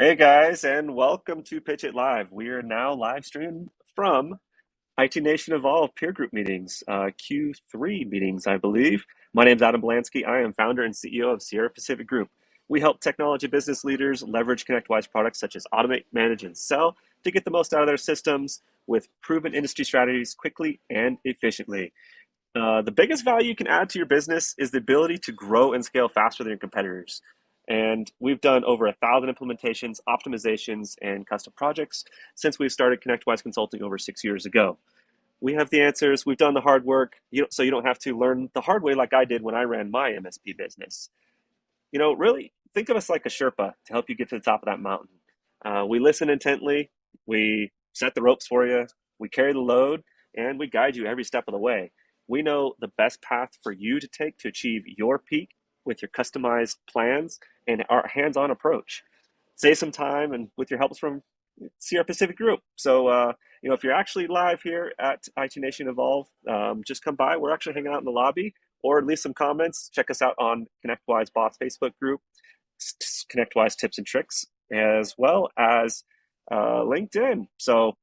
Hey guys, and welcome to PitchIT Live. We are now live streaming from IT Nation Evolve peer group meetings, Q3 meetings, I believe. My name is Adam Belansky. I am founder and CEO of Sierra Pacific Group. We help technology business leaders leverage ConnectWise products such as automate, manage, and sell to get the most out of their systems with proven industry strategies quickly and efficiently. The biggest value you can add to your business is the ability to grow and scale faster than your competitors. And we've done over 1,000 implementations, optimizations, and custom projects since we started ConnectWise Consulting over 6 years ago. We have the answers. We've done the hard work, so you don't have to learn the hard way like I did when I ran my MSP business. Really think of us like a Sherpa to help you get to the top of that mountain. We listen intently, we set the ropes for you, we carry the load, and we guide you every step of the way. We know the best path for you to take to achieve your peak with your customized plans and our hands-on approach. Save some time and with your help from Sierra Pacific Group. So, if you're actually live here at IT Nation Evolve, just come by. We're actually hanging out in the lobby or leave some comments. Check us out on ConnectWise Boss Facebook group, ConnectWise Tips and Tricks, as well as LinkedIn. So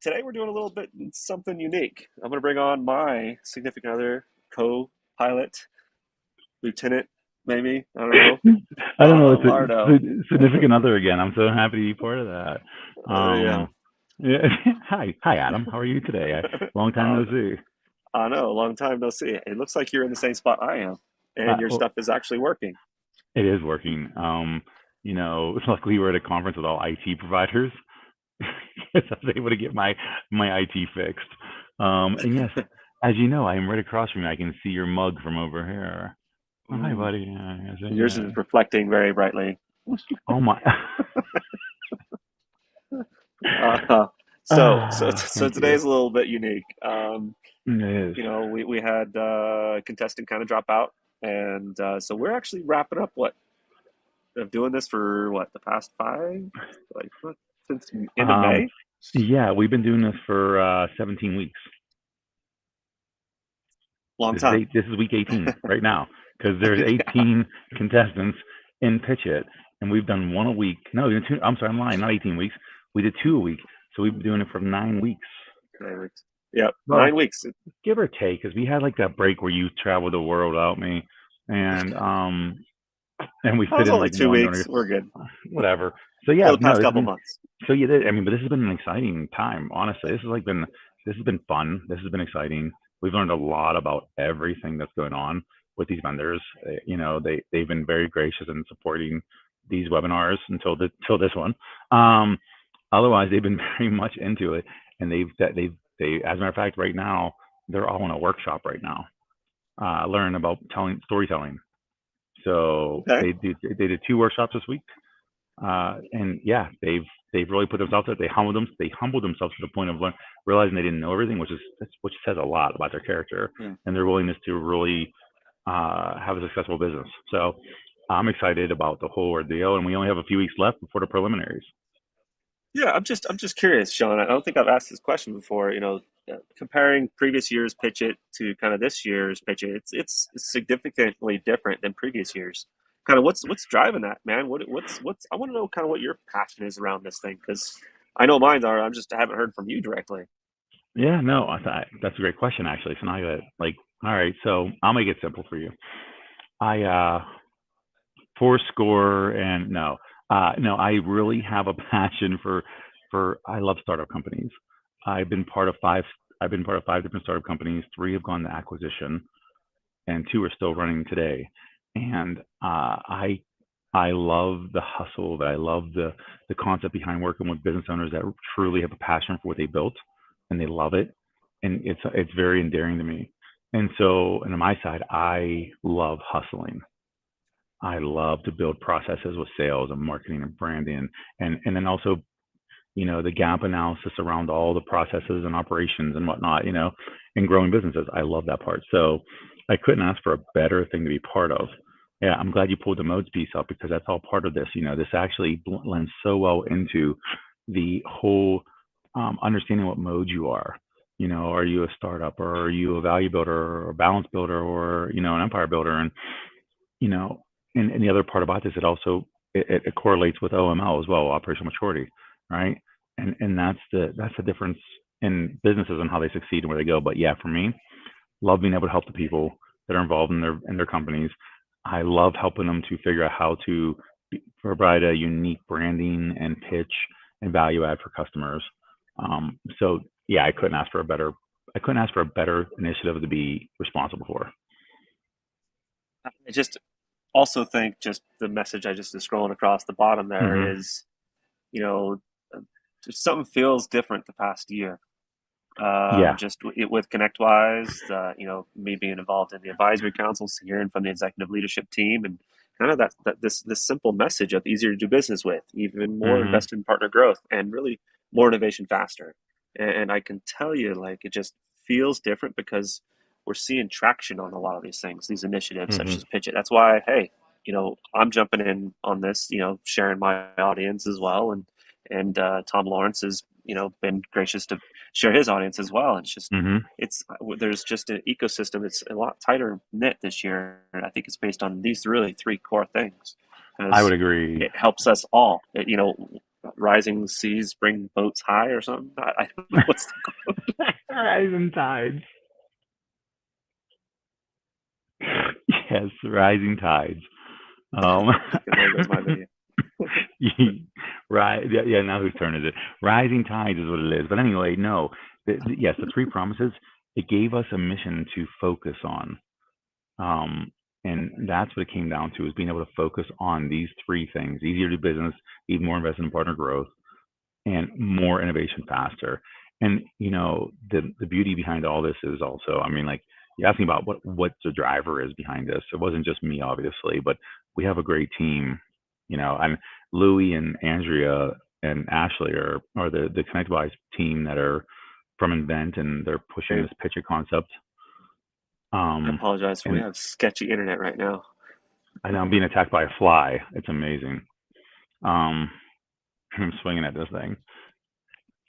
today we're doing a little bit something unique. I'm going to bring on my significant other, co-pilot, lieutenant, maybe. I don't know. I don't know. It's Lardo. a significant other again. I'm so happy to be part of that. Yeah. Yeah. Hi, Adam. How are you today? Long time Uh, no see. I know, long time no see. It looks like you're in the same spot I am, and your Well, stuff is actually working. it is working. Luckily we're at a conference with all IT providers, because I was able to get my IT fixed. And yes, as you know, I am right across from you. I can see your mug from over here. Oh, hi, Mm, buddy. Yeah, yours yeah. is reflecting very brightly. Oh my. Uh, so Thank you. today's a little bit unique. It is. We had a contestant kind of drop out, and so we're actually wrapping up of doing this for the past like what, since end of Um, May. Yeah, we've been doing this for 17 weeks. Long time. This is week 18 right now, because there's 18 contestants in Pitch It, and we've done one a week. No, two. I'm sorry, I'm lying. Not 18 weeks. We did two a week, so we've been doing it for 9 weeks. 9 weeks. Yep, Well, 9 weeks. give or take, because we had like that break where you traveled the world without me, and we That fit was in only like two one during weeks. We're good whatever. So yeah, for the no, past this has couple been months. so yeah. I mean, but this has been an exciting time. Honestly, this has been fun. This has been exciting. We've learned a lot about everything that's going on with these vendors. They've been very gracious in supporting these webinars until this one. Um, Otherwise, they've been very much into it, and they as a matter of fact, right now they're all in a workshop right now, learning about telling storytelling. So Okay. they did two workshops this week, and yeah, they've really put themselves out. They humbled themselves to the point of realizing they didn't know everything, which says a lot about their character Yeah. and their willingness to really have a successful business. So I'm excited about the whole ordeal, and we only have a few weeks left before the preliminaries. Yeah, I'm just curious, Sean. I don't think I've asked this question before. Comparing previous year's Pitch It to kind of this year's Pitch It, it's significantly different than previous years. Kind of what's driving that, man? What's I want to know kind of what your passion is around this thing because I know mine are. I haven't heard from you directly. Yeah, no, that's a great question actually. So now I got all right, so I'll make it simple for you. I four score and no, I really have a passion for I love startup companies. I've been part of five. I've been part of five different startup companies. Three have gone to acquisition, and two are still running today. And I love the hustle. That I love the concept behind working with business owners that truly have a passion for what they built, and they love it, and it's very endearing to me. And on my side, I love hustling. I love to build processes with sales and marketing and branding, and then also the gap analysis around all the processes and operations and whatnot, and growing businesses. I love that part. So I couldn't ask for a better thing to be part of. Yeah, I'm glad you pulled the modes piece up because that's all part of this. This actually lends so well into the whole understanding what mode you are. Are you a startup or are you a value builder or a balance builder or an empire builder? And you know, and the other part about this, it correlates with OML as well, operational maturity, right? And that's the difference in businesses and how they succeed and where they go. But yeah, for me, love being able to help the people that are involved in their companies. I love helping them to figure out how to provide a unique branding and pitch and value add for customers. So yeah, I couldn't ask for a better initiative to be responsible for. I just also think just the message I just is scrolling across the bottom Hmm. there is, you know, just something feels different the past year. Yeah. Just with ConnectWise, me being involved in the advisory councils, hearing from the executive leadership team, and kind of that this simple message of easier to do business with, even more Hmm. invested in partner growth, and really more innovation faster. And I can tell you, like, it just feels different because we're seeing traction on a lot of these things, these initiatives such Hmm. as Pitch It. That's why, hey, I'm jumping in on this, sharing my audience as well, and Tom Lawrence has, been gracious to share his audience as well. It's just Hmm. it's there's just an ecosystem. It's a lot tighter knit this year, and I think it's based on these really three core things I would because agree. it helps us all. Rising seas bring boats high or something. I don't know what's the Rising tides. Yes, rising tides. Um, there goes my video. right. Yeah, yeah, now whose turn is it? Rising tides is what it is. But anyway, no. Yes, the three promises, it gave us a mission to focus on. Um, and that's what it came down to is being able to focus on these three things: easier to do business, even more investment in partner growth, and more innovation faster. And the beauty behind all this is also, I mean, like you asked me about what the driver is behind this. It wasn't just me, obviously, but we have a great team. And Louie and Andrea and Ashley are the ConnectWise team that are from Invent, and they're pushing Hey, this pitcher concept. I Um, apologize. We and have sketchy internet right now. I know I'm being attacked by a fly. It's amazing. Um, I'm swinging at this thing.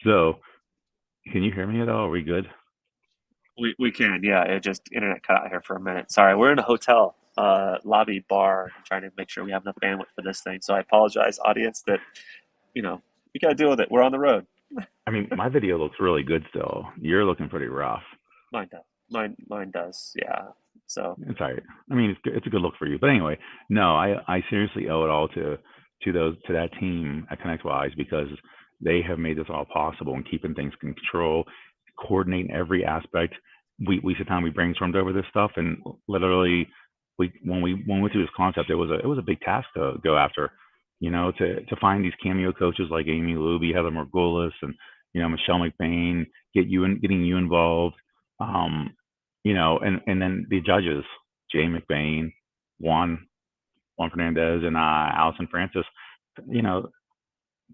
So, can you hear me at all? Are we good? We can, yeah. It just internet cut out here for a minute. Sorry, we're in a hotel lobby bar trying to make sure we have enough bandwidth for this thing. So I apologize, audience, that you got to deal with it. We're on the road. I mean, my video looks really good still. You're looking pretty rough. Mine does. Mine does. Yeah. So It's all right. I mean, it's a good look for you. But anyway, no, I seriously owe it all to that team at ConnectWise because they have made this all possible and keeping things in control, coordinating every aspect. We sit down, we brainstormed over this stuff, and literally, when we went through this concept, it was a big task to go after. To find these cameo coaches like Amy Luby, Heather Margolis, and Michelle McBain, getting you involved. Um, and then the judges, Jay McBain, Juan Juan Fernandez, and Allison Francis, you know,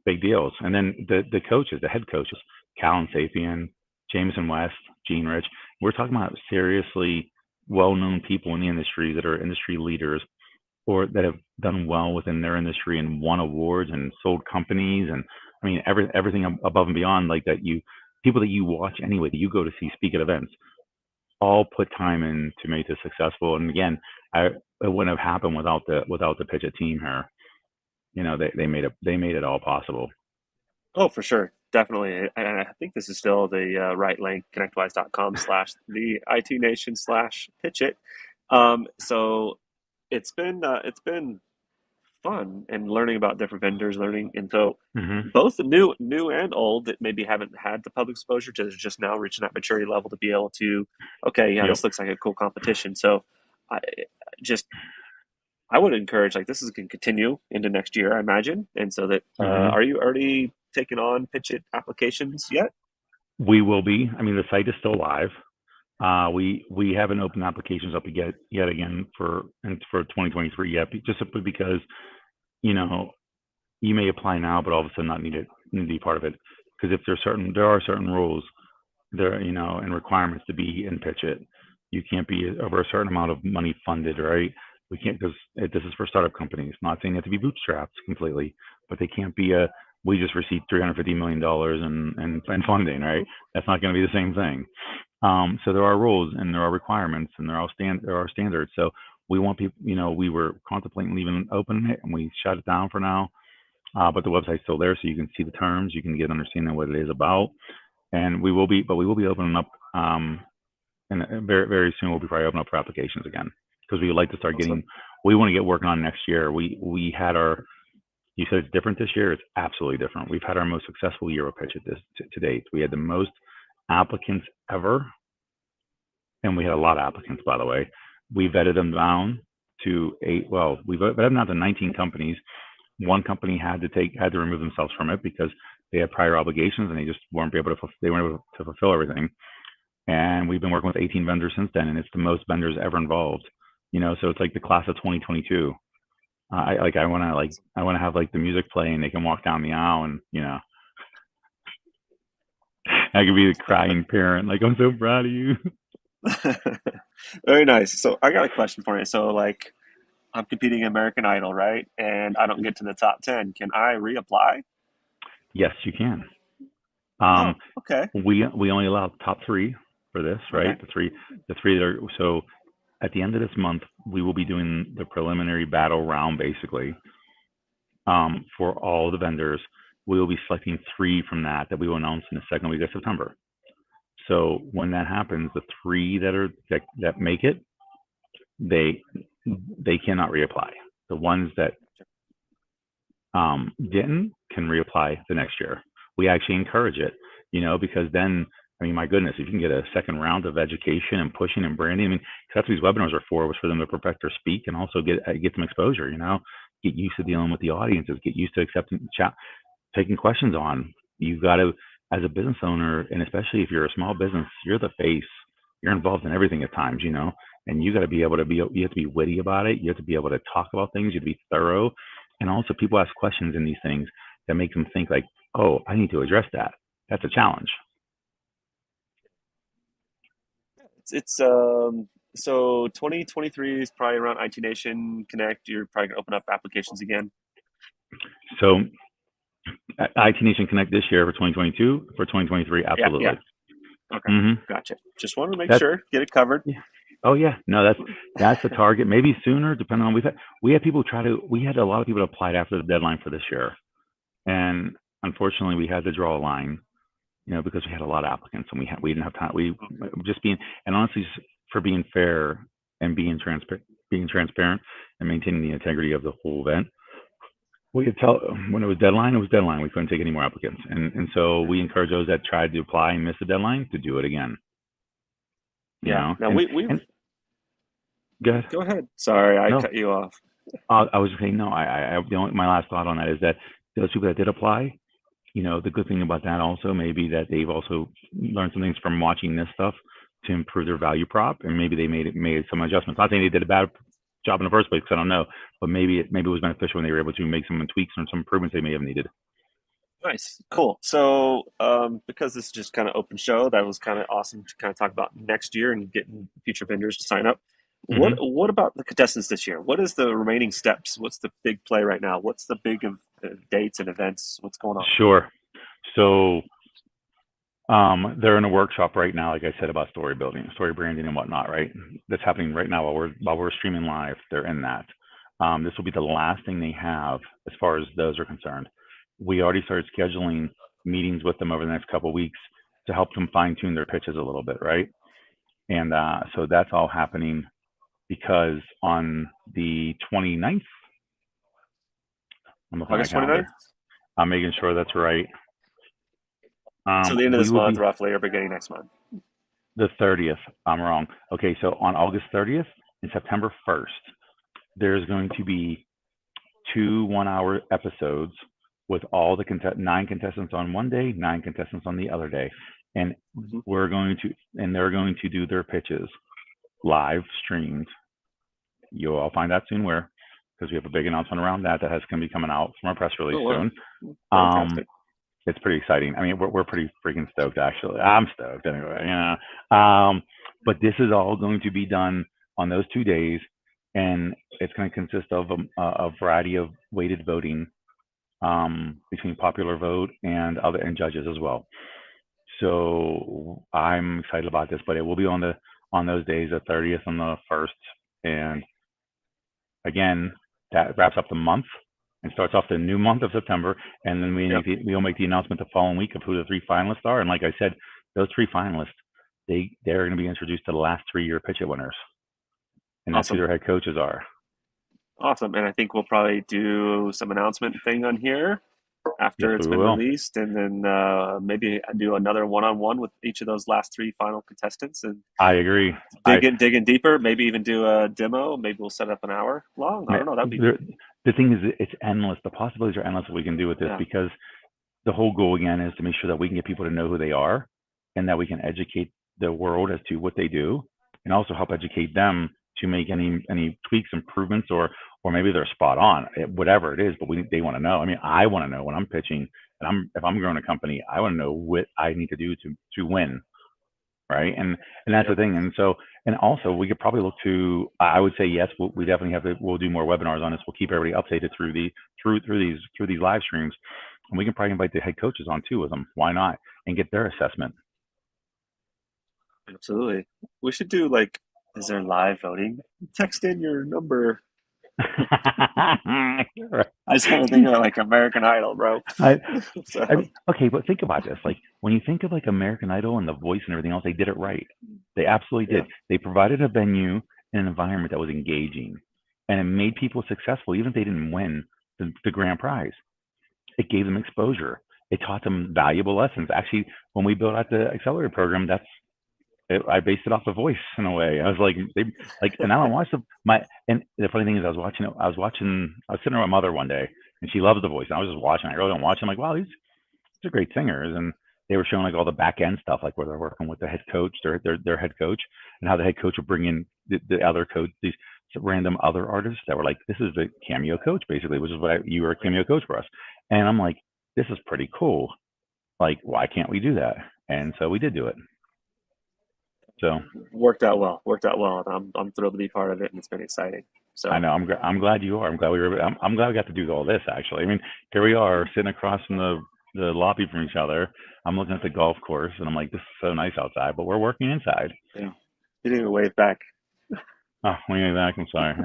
big deals. And then the coaches, the head coaches, Callan Sapien, Jameson West, Gene Rich. We're talking about seriously well-known people in the industry that are industry leaders or that have done well within their industry and won awards and sold companies and I mean everything above and beyond like that you people that you watch anyway that you go to see speak at events all put time in to make this successful. And again, I it wouldn't have happened without the pitch a team here. They made it all possible. oh, for sure, definitely. And I think this is still the right link, connectwise.com/the IT Nation/pitch it. So it's been fun and learning about different vendors, learning, and so Hmm. both new and old that maybe haven't had the public exposure to just now reaching that maturity level to be able to, okay, yeah, Yep. this looks like a cool competition. So I just I would encourage like this is going to continue into next year, I imagine, and so that Hmm. are you already taking on pitch it applications yet? We will be. I mean, the site is still live. We haven't opened applications up yet again for 2023 yet, just simply because you know you may apply now, but all of a sudden not need to be part of it. Because if there are certain rules there, and requirements to be in Pitch It. You can't be over a certain amount of money funded, right? We can't because this is for startup companies. Not saying they have to be bootstrapped completely, but they can't be we just received $350 million in funding, right? That's not going to be the same thing. So there are rules and there are requirements and there are standards. So We want people, we were contemplating leaving open it and we shut it down for now. But the website's still there, so you can see the terms, you can get an understanding of what it is about, and we will be opening up, and very very soon we'll be probably opening up for applications again because we would like to start Awesome. getting. We want to get working on next year. We had our. You said it's different this year. It's absolutely different. We've had our most successful year of pitch at this to date. We had the most applicants ever, and we had a lot of applicants, by the way. We vetted them down to eight. Well, we vetted them down to 19 companies. One company had to remove themselves from it because they had prior obligations and they just weren't able to they weren't able to fulfill everything. And we've been working with 18 vendors since then, and it's the most vendors ever involved. So it's like the class of 2022. I want to have like the music play and they can walk down the aisle and I could be the crying parent like I'm so proud of you. Very nice. So I got a question for you. So like I'm competing in American Idol, right? And I don't get to the top 10. Can I reapply? Yes, you can. Oh, Um, okay. we only allow top three for this, Okay. right? The three that are so at the end of this month we will be doing the preliminary battle round basically for all the vendors. We will be selecting three from that we will announce in the second week of September. So when that happens, the three that make it, they they cannot reapply. The ones that didn't can reapply the next year. We actually encourage it, because then, I mean, my goodness, if you can get a second round of education and pushing and branding, I mean, 'cause that's what these webinars are for, was for them to perfect their speak and also get some exposure, get used to dealing with the audiences, get used to accepting chat, taking questions on. You've got to, as a business owner, and especially if you're a small business, you're the face. You're involved in everything at times, and you got to be able to be. You have to be witty about it. You have to be able to talk about things. You have to be thorough, and also people ask questions in these things that make them think like, oh, I need to address that. That's a challenge. It's so 2023 is probably around IT Nation Connect. You're probably gonna open up applications again. So, IT Nation Connect this year for 2022, for 2023, Yeah, yeah. absolutely. Okay. hmm Gotcha. Just wanted to make That's sure, get it covered. yeah. Oh yeah, no, that's the target. Maybe sooner, depending on we had people try to. We had a lot of people applied after the deadline for this year, and unfortunately, we had to draw a line, because we had a lot of applicants and we didn't have time. We just being and honestly, for being fair and being transparent and maintaining the integrity of the whole event. We could tell when it was deadline, it was deadline. We couldn't take any more applicants, and so we encourage those that tried to apply and missed the deadline to do it again. Yeah. Now we've And good. go ahead. Sorry, I No, cut you off. I was just saying no. My last thought on that is that those people that did apply, the good thing about that also may be that they've also learned some things from watching this stuff to improve their value prop, and maybe they made some adjustments. Not saying they did a bad job in the first place, because I don't know, but maybe it was beneficial when they were able to make some tweaks and some improvements they may have needed. Nice. Cool. So, because this is just kind of open show, that was kind of awesome to kind of talk about next year and getting future vendors to sign up. What hmm what about the contestants this year? What is the remaining steps? What's the big play right now? What's the big of dates and events? What's going on? Sure. So they're in a workshop right now, like I said, about story building, story branding, and whatnot. Right, that's happening right now while we're streaming live. They're in that. This will be the last thing they have as far as those are concerned. We already started scheduling meetings with them over the next couple of weeks to help them fine tune their pitches a little bit, right? And so that's all happening because on the 29th, I'm looking at my August 29th? calendar. I'm making sure that's right. So the end of We this will month, be roughly, or beginning next month. the 30th. I'm wrong. Okay, so on August 30th and September 1st, there's going to be two 1 hour episodes with all the 9 contestants on one day, 9 contestants on the other day. And Hmm. they're going to do their pitches live streamed. You'll all find out soon where, because we have a big announcement around that has going to be coming out from our press release Oh, wow. soon. Um, Fantastic. it's pretty exciting. I mean, we're pretty freaking stoked, actually. I'm stoked anyway. But this is all going to be done on those 2 days, and it's going to consist of a variety of weighted voting between popular vote and other and judges as well. So I'm excited about this, but it will be on those days, the 30th and the 1st, and again, that wraps up the month and starts off the new month of September. And then Yep. we'll make the announcement the following week of who the three finalists are. And like I said, those three finalists, they're going to be introduced to the last 3 year pitch it winners, and that's who Awesome. their head coaches are. Awesome. And I think we'll probably do some announcement thing on here Yes, after it's we been will. released, and then maybe do another one-on-one with each of those last three final contestants and I agree. I dig in deeper. Maybe even do a demo. Maybe we'll set up an hour long. I don't know. That'd be the thing is, it's endless. The possibilities are endless what we can do with this, yeah. because the whole goal again is to make sure that we can get people to know who they are, and that we can educate the world as to what they do, and also help educate them to make any tweaks, improvements, or maybe they're spot on, whatever it is. But they want to know. I mean, I want to know when I'm pitching, and if I'm growing a company, I want to know what I need to do to win, right? And that's the Yep. thing. And so, and also we could probably look to. I would say yes. We definitely have to. We'll do more webinars on this. We'll keep everybody updated through these live streams, and we can probably invite the head coaches on too with them. Why not? And get their assessment. Absolutely. We should do like, is there live voting? Text in your number. Right. I just kind of think of it like American Idol, bro. I, I So mean, okay, but think about this. Like when you think of like American Idol and the voice and everything else, they did it right. They absolutely yeah, did. They provided a venue and an environment that was engaging, and it made people successful, even if they didn't win the grand prize. It gave them exposure. It taught them valuable lessons. Actually, when we built out the accelerator program, I based it off the voice in a way. I was like, and I don't watch and the funny thing is, I was sitting with my mother one day, and she loves the voice. And I was just watching. I really don't watch. I'm like, wow, these are great singers. And they were showing like all the back end stuff, like where they're working with the head coach, their head coach, and how the head coach would bring in the other coach, these random other artists that were like, this is the cameo coach, basically, which is you were a cameo coach for us. And I'm like, this is pretty cool. Like, why can't we do that? And so we did do it. So worked out well. Worked out well, and I'm thrilled to be part of it, and it's been exciting. I So know. I'm glad you are. I'm glad we were. I'm glad we got to do all this. Actually, I mean, here we are sitting across from the lobby from each other. I'm looking at the golf course, and I'm like, this is so nice outside, but we're working inside. yeah, you didn't even wave back. Oh, wait back. I'm sorry.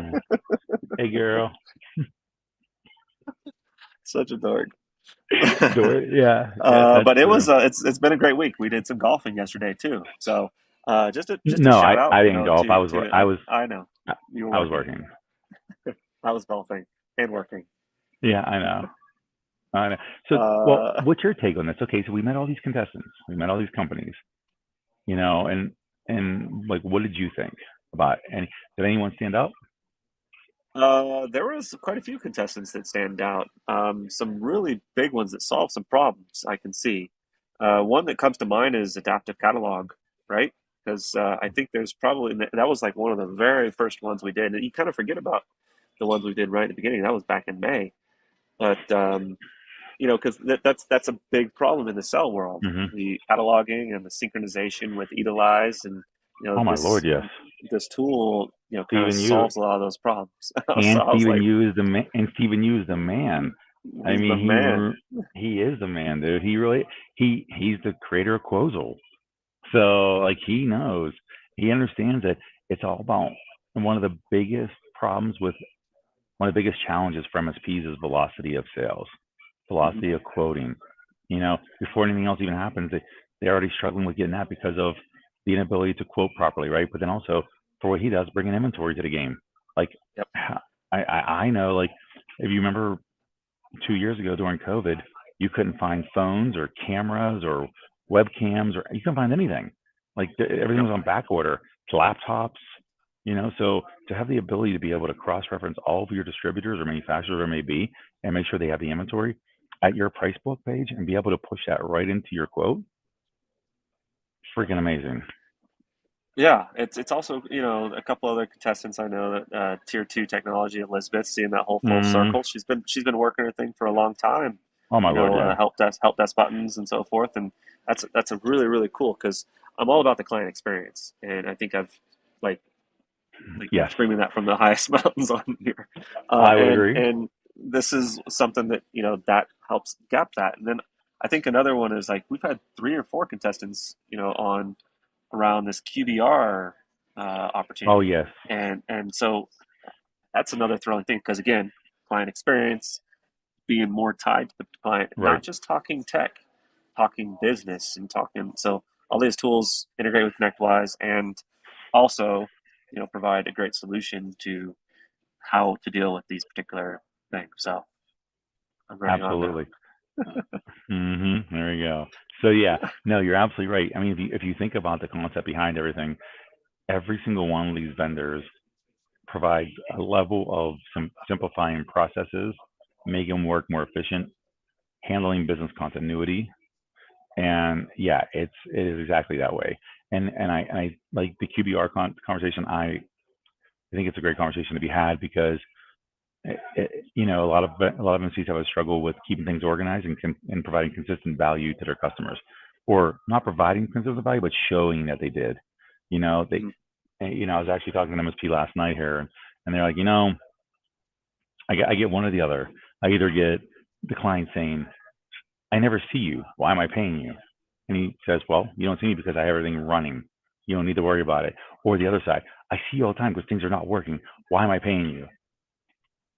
Hey, girl. Such a dork. Yeah, yeah, that's But it true. was it's been a great week. We did some golfing yesterday too. So just a No, shout out, I you didn't know, golf. to I know you were I was working. working. I was golfing and working. Yeah, I know. I know. So, well, Uh, what's your take on this? Okay, so we met all these contestants. We met all these companies. And like, what did you think about any? Did anyone stand out? there was quite a few contestants that stand out. Some really big ones that solve some problems I can see. One that comes to mind is adaptive catalog, right? Because I think there's probably that was like one of the very first ones we did. And you kind of forget about the ones we did right at the beginning. That was back in May. But you know, because that's a big problem in the cell world, Hmm. the cataloging and the synchronization with Etilize, and you know Oh my lord, yes. this tool, you know, kind of Stephen Yu solves a lot of those problems. So I was like, Stephen Yu is the man. I he's the mean, man. he is the man, dude. He really he's the creator of Quozle. So like he knows, he understands that it's all about, and one of the biggest challenges for MSPs is velocity of sales, Mhm. velocity of quoting. Before anything else even happens, they're already struggling with getting that because of the inability to quote properly, right? But then also for what he does, bringing inventory to the game. Like Yep. I know, like if you remember 2 years ago during COVID, you couldn't find phones or cameras or webcams, or you couldn't find anything. Like everything Yep. was on back order. Laptops, so to have the ability to be able to cross-reference all of your distributors or manufacturers, or may be, and make sure they have the inventory at your price book page and be able to push that right into your quote, freaking amazing. Yeah, it's also, you know, a couple other contestants I know that tier two technology, Elizabeth, seeing that whole full Mm, circle. She's been working her thing for a long time, oh my you lord, know, yeah. help desk buttons and so forth, and that's a really cool because I'm all about the client experience, and I think I've like Yes, screaming that from the highest mountains on here, I would agree. and this is something that you know that helps gap that, and then I think another one is like we've had three or four contestants, you know, on around this QBR Oh opportunity. yes. And so that's another thrilling thing because again, client experience, being more tied to the client, Right. not just talking tech, talking business and talking. So all these tools integrate with ConnectWise and also, provide a great solution to how to deal with these particular things. So I'm running on now. Absolutely. There you go. So yeah, no, you're absolutely right. I mean, if you think about the concept behind everything, every single one of these vendors provides a level of some simplifying processes, making them work more efficient, handling business continuity, and yeah, it is exactly that way. And I like the QBR conversation. I think it's a great conversation to be had because a lot of MCs have a struggle with keeping things organized and providing consistent value to their customers, or not providing consistent value, but showing that they did. You know, they, Mhm. I was actually talking to an MSP last night here, and they're like, I get one or the other. I either get the client saying, "I never see you. Why am I paying you?" And he says, "Well, you don't see me because I have everything running. You don't need to worry about it." Or the other side, "I see you all the time because things are not working. Why am I paying you?"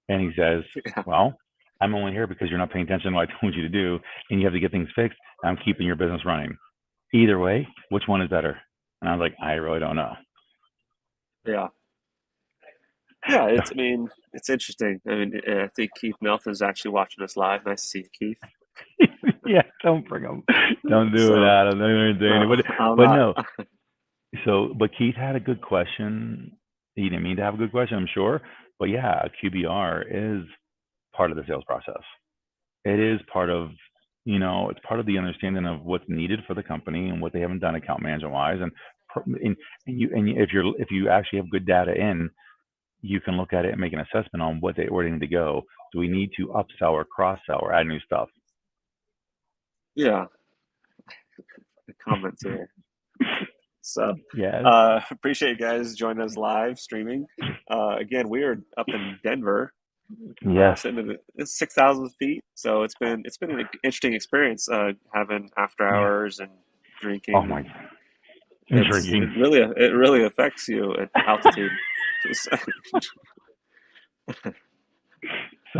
And he says, Yeah, "Well, I'm only here because you're not paying attention to what I told you to do, and you have to get things fixed. And I'm keeping your business running. Either way, which one is better?" And I was like, "I really don't know." yeah, yeah. So, I mean, it's interesting. I mean, I think Keith Melton is actually watching us live. Nice to see you, Keith. yeah, don't bring them. Don't do it, So, Adam. Don't even say no, anything. I'm But not. no. But Keith had a good question. He didn't mean to have a good question, I'm sure. But yeah, QBR is part of the sales process. It is part of, it's part of the understanding of what's needed for the company and what they haven't done account management wise. If you actually have good data in, you can look at it and make an assessment on where they need to go. Do we need to upsell or cross sell or add new stuff? Yeah, the comments here. So, Yes. appreciate you guys joining us live streaming. Again, we are up in Denver, Yes. sitting at 6,000 feet. So it's been an interesting experience having after Yeah. hours and Oh drinking, my. and And drinking. it really affects you at altitude. Just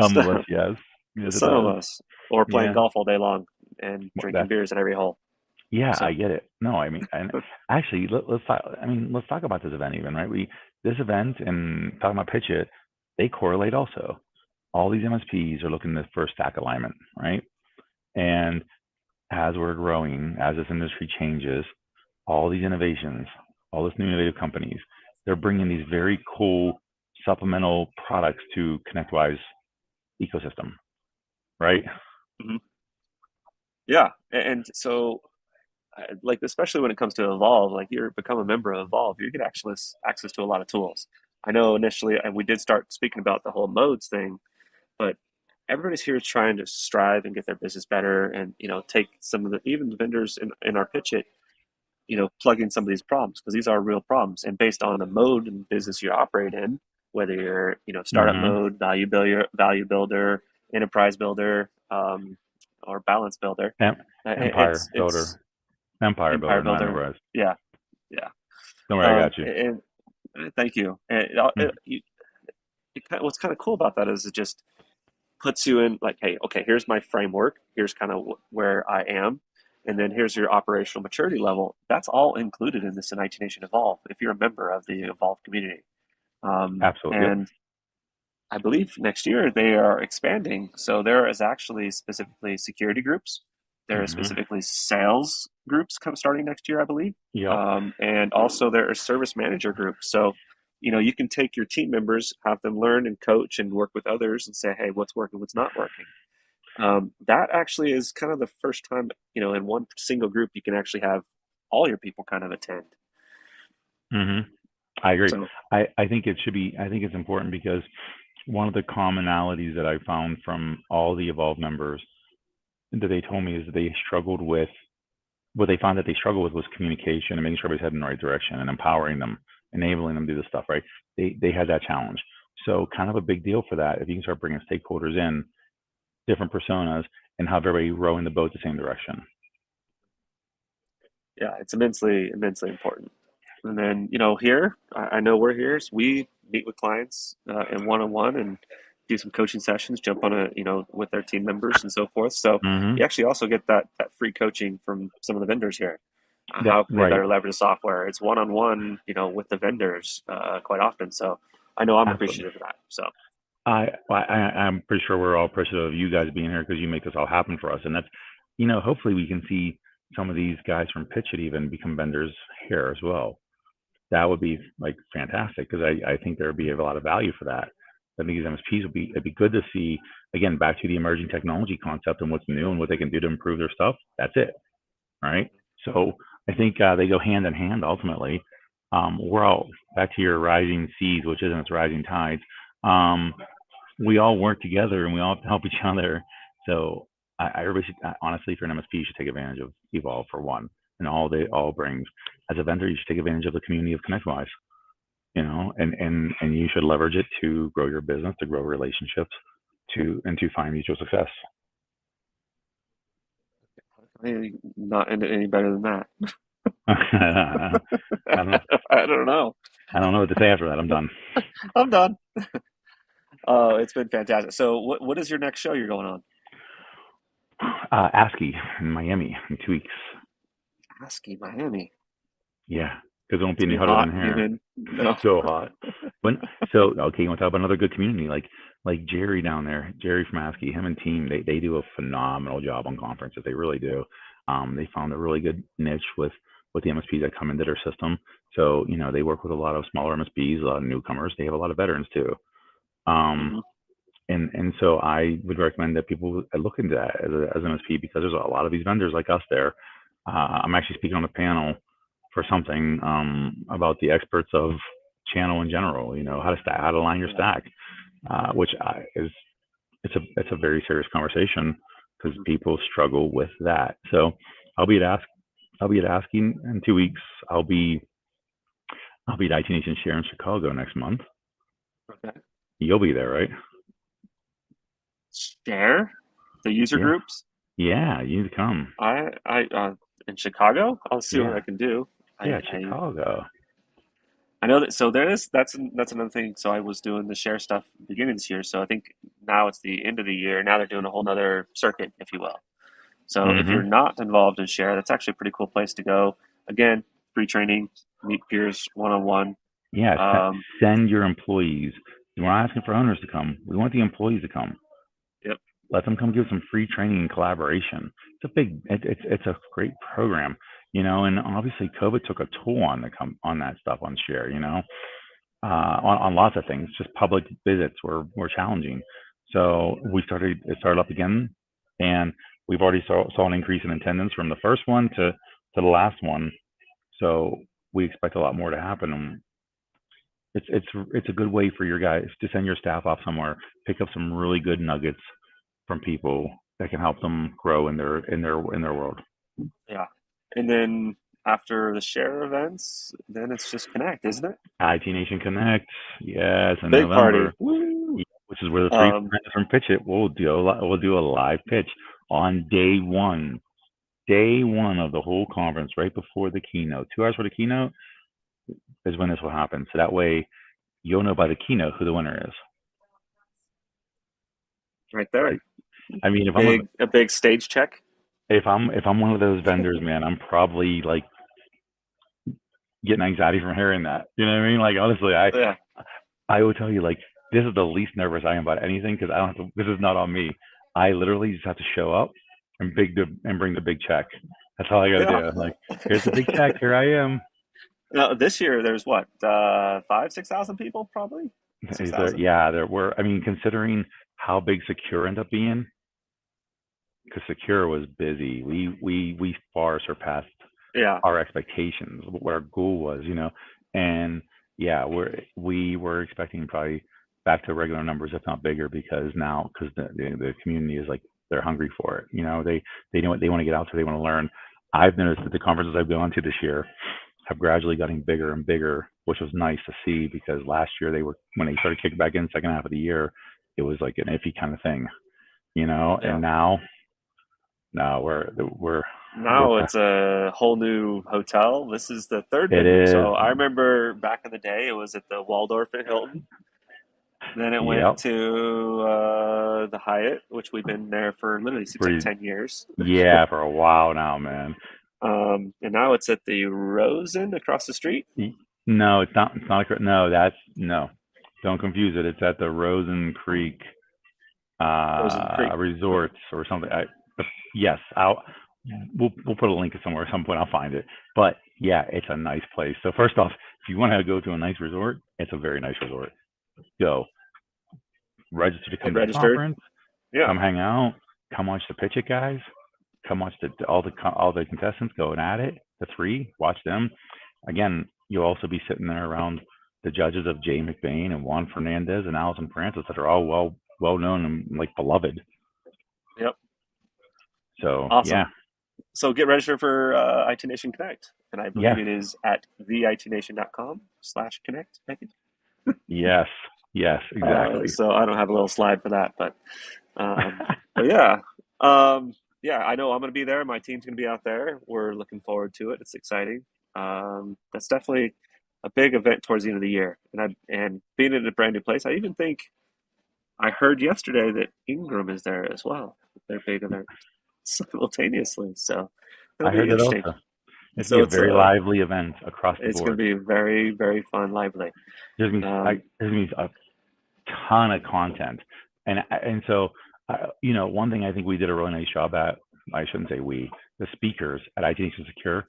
Some of us, so, yes. Yes, it some of does. us, or playing Yeah. golf all day long and drinking That's beers at every hole. Yeah, I So, get it. No, I mean, and actually, let's talk. I mean, let's talk about this event even, right? This event and talking about Pitch It, they correlate also. All these MSPs are looking for stack alignment, right? And as we're growing, as this industry changes, all these innovations, all this new innovative companies, they're bringing these very cool supplemental products to ConnectWise ecosystem, right? mhm. Yeah, and so like especially when it comes to Evolve, like you're become a member of Evolve, you get access to a lot of tools. I know initially, and we did start speaking about the whole modes thing, but everybody's here trying to strive and get their business better, and take some of the even the vendors in our pitch it, plug in some of these problems because these are real problems, and based on the mode and business you operate in, whether you're startup Mm-hmm. mode, value builder, enterprise builder, or balance builder, Empire it's builder, Empire Empire builder, not Builder. enterprise. Yeah, yeah. Don't worry, I got you. And thank you. And Mm. what's kind of cool about that is it just puts you in like, hey, okay, here's my framework. Here's kind of where I am, and then here's your operational maturity level. That's all included in this in IT Nation Evolve if you're a member of the Evolve community. Absolutely. Yep. And I believe next year they are expanding. So there is actually specifically security groups. There are Hmm. specifically sales groups come starting next year, I believe. Yep. And also there are service manager groups. So, you can take your team members, have them learn and coach and work with others and say, hey, what's working, what's not working. That actually is kind of the first time, in one single group, you can actually have all your people kind of attend. Hmm. I agree. So, I think it should be. I think it's important because one of the commonalities that I found from all the Evolve members that they told me is that they struggled with what they found that they struggled with was communication and making sure everybody's heading in the right direction and empowering them, enabling them to do this stuff. Right? They had that challenge. So kind of a big deal for that. If you can start bringing stakeholders in, different personas, and have everybody rowing the boat the same direction. yeah, it's immensely, immensely important. And then, here, I know we're here. So we meet with clients in one-on-one and do some coaching sessions, jump on with their team members and so forth. So Hmm. you actually also get that free coaching from some of the vendors here. Yeah, How can they right. better leverage the software? It's one-on-one, with the vendors quite often. So I know I'm Absolutely. appreciative of that. So I'm pretty sure we're all appreciative of you guys being here because you make this all happen for us, and that's, hopefully we can see some of these guys from PitchIT even become vendors here as well. That would be like fantastic because I think there would be a lot of value for that. I think these MSPs would be it'd be good to see again back to the emerging technology concept and what's new and what they can do to improve their stuff. That's it, right? So I think they go hand in hand ultimately. We're all back to your rising seas, which isn't its rising tides. Um, we all work together and we all help each other. So everybody should honestly, for an MSP, you should take advantage of Evolve for one, and all they all brings. As a vendor, you should take advantage of the community of ConnectWise, and you should leverage it to grow your business, to grow relationships, to find mutual success. not any better than that. I don't know. I don't know. I don't know what to say after that. I'm done. I'm done. Oh, it's been fantastic. So what is your next show you're going on? ASCII in Miami in 2 weeks. ASCII Miami. Yeah, because it won't be It's any be hotter hot. than You here. mean? No. So hot. But so okay, you want to talk about another good community like Jerry down there, Jerry from ASCII, him and team, they do a phenomenal job on conferences. They really do. They found a really good niche with the MSPs that come into their system. So they work with a lot of smaller MSPs, a lot of newcomers. They have a lot of veterans too. Um, Hmm. and so I would recommend that people look into that as an MSP because there's a lot of these vendors like us there. I'm actually speaking on a panel for something about the experts of channel in general. How to align your Yeah. stack, which is it's a very serious conversation because Mhm. people struggle with that. So I'll be at ask I'll be at asking in 2 weeks. I'll be at IT Nation Share in Chicago next month. Okay. You'll be there, right? Share the user Yeah, groups. yeah. You need to come. I in Chicago. I'll see what I Yeah, can do. I yeah. I Chicago. I know that. So there is that's another thing. So I was doing the share stuff beginning this year. So I think now it's the end of the year. Now they're doing a whole nother circuit, if you will. So if you're Hmm. not involved in share, that's actually a pretty cool place to go. Again, free training, meet peers one on one. Yeah, Um, send your employees. We're not asking for owners to come. We want the employees to come. Yep. Let them come give some free training and collaboration. It's a great program, and obviously COVID took a toll on that stuff on Share, on lots of things. Just public visits were challenging. So it started up again, and we've already saw an increase in attendance from the first one to the last one. So we expect a lot more to happen. And it's a good way for your guys to send your staff off somewhere, pick up some really good nuggets from people that can help them grow in their world. Yeah. And then after the share events, then it's just connect, isn't it? IT Nation Connect, yes, in Big party. November, Woo! yeah, which is where the three Um, friends from Pitch It we'll do a live pitch on day one of the whole conference, right before the keynote. 2 hours for the keynote is when this will happen. So that way you'll know by the keynote who the winner is. right there. Right. I mean, A big stage check. if I'm one of those vendors, man, I'm probably like getting anxiety from hearing that. You know what I mean? Like honestly, Yeah. I will tell you, like, this is the least nervous I am about anything because I don't have to, this is not on me. I literally just have to show up and bring the big check. That's all I got to Yeah. do. Like, here's the big check. Here I am. Now, this year there's what, 6,000 people probably? Is there? 6,000? Yeah, there were. I mean, considering how big Secure ended up being, because Secure was busy, we far surpassed Yeah. our expectations, what our goal was, and yeah, we were expecting probably back to regular numbers, if not bigger, because the community is like they're hungry for it. They know what they want to get out to, they want to learn. I've noticed that the conferences I've gone to this year have gradually gotten bigger and bigger, which was nice to see because last year when they started kicking back in second half of the year, it was like an iffy kind of thing, Yeah. and now No, we're Now past. it's a whole new hotel. This is the third It venue. is. So I remember back in the day, it was at the Waldorf at Hilton. Then it went Yep. to the Hyatt, which we've been there for literally seems like Pretty. 10 years. Yeah, for a while now, man. And now it's at the Rosen across the street. No, it's not. It's not. No, that's no. Don't confuse it. It's at the Rosen Creek Rosen Creek. resorts or something. Yes, we'll put a link somewhere at some point. I'll find it. But yeah, it's a nice place. So first off, if you want to go to a nice resort, it's a very nice resort. Go register to come Get to the registered. conference. Yeah. Come hang out. Come watch the pitch it guys. Come watch all the contestants going at it. The three, watch them. Again, you'll also be sitting there around the judges of Jay McBain and Juan Fernandez and Allison Francis that are all well known and like beloved. Yep. So yeah, Awesome. So get registered for IT Nation Connect. And I believe yes, it is at theitnation.com/connect, I think. yes, yes, exactly. So I don't have a little slide for that, um, but yeah, yeah, I know I'm going to be there. My team's going to be out there. We're looking forward to it. It's exciting. That's definitely a big event towards the end of the year, and being in a brand new place. I even think I heard yesterday that Ingram is there as well. Their big event simultaneously, so it'll I be heard that interesting. also. It's gonna So be a very lively event across the it's going board. to be very very fun, lively. Um, There's gonna be a ton of content, and so one thing I think we did a really nice job at. I shouldn't say we. The speakers at IT Nation Secure,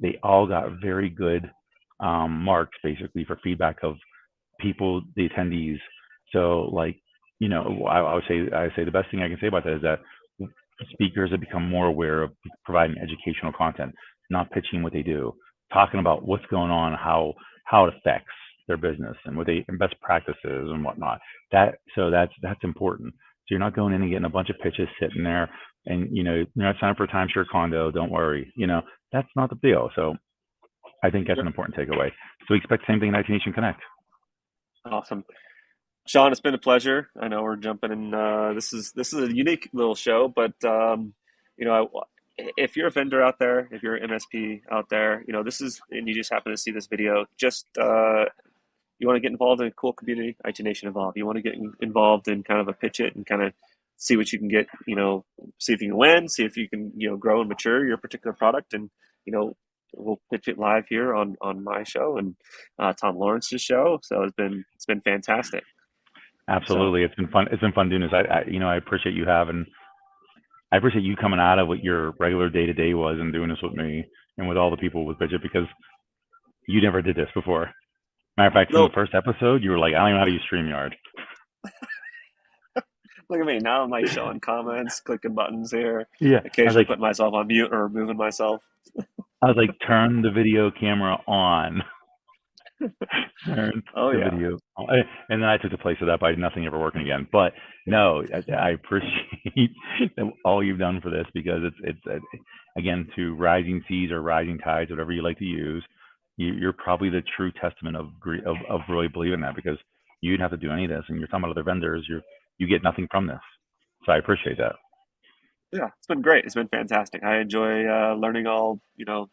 they all got very good marks basically for feedback of people, the attendees. So like, I say the best thing I can say about that is that speakers have become more aware of providing educational content, not pitching what they do, talking about what's going on, how it affects their business and what they and best practices and whatnot. That's important. So you're not going in and getting a bunch of pitches sitting there and you're not signing for a timeshare condo, don't worry. That's not the deal. So I think that's yep, an important takeaway. So we expect the same thing in IT Nation Connect. awesome. Sean, it's been a pleasure. I know we're jumping in. This is a unique little show, but you know, if you're a vendor out there, if you're an MSP out there, this is, and you just happen to see this video, just you want to get involved in a cool community, IT Nation Evolve. You want to get involved in kind of a pitch it and kind of see what you can get. See if you can win, see if you can grow and mature your particular product, and you know. We'll pitch it live here on my show and Tom Lawrence's show. So it's been fantastic. So Absolutely, it's been fun. It's been fun doing this. I appreciate you having. I appreciate you coming out of what your regular day to day was and doing this with me and with all the people with Bridget because you never did this before. Matter of fact, from the nope. first episode, you were like, I don't even know how to use StreamYard. Look at me now. I'm like showing comments, clicking buttons here, Yeah, occasionally putting myself on mute or moving myself. I was like, turn the video camera on. Turn Oh the yeah, video, and then I took the place of that by nothing ever working again. But no, I appreciate all you've done for this because it's again to rising seas or rising tides, whatever you like to use. You're probably the true testament of really believing that because you didn't have to do any of this, and you're talking about other vendors. You get nothing from this, so I appreciate that. yeah. It's been great. It's been fantastic. I enjoy learning all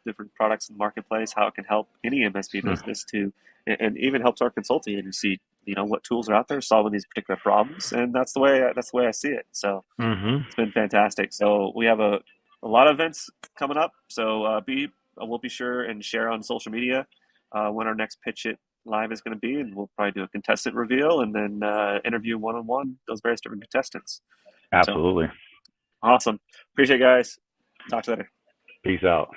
different products in the marketplace, how it can help any MSP business to, and even helps our consulting agency. What tools are out there solving these particular problems, and that's the way I see it. So Mm-hmm. it's been fantastic. So we have a lot of events coming up. So we'll be sure and share on social media when our next Pitch It live is going to be, and we'll probably do a contestant reveal and then interview one on one those various different contestants. So Absolutely. awesome. Appreciate it, guys. Talk to you later. Peace out.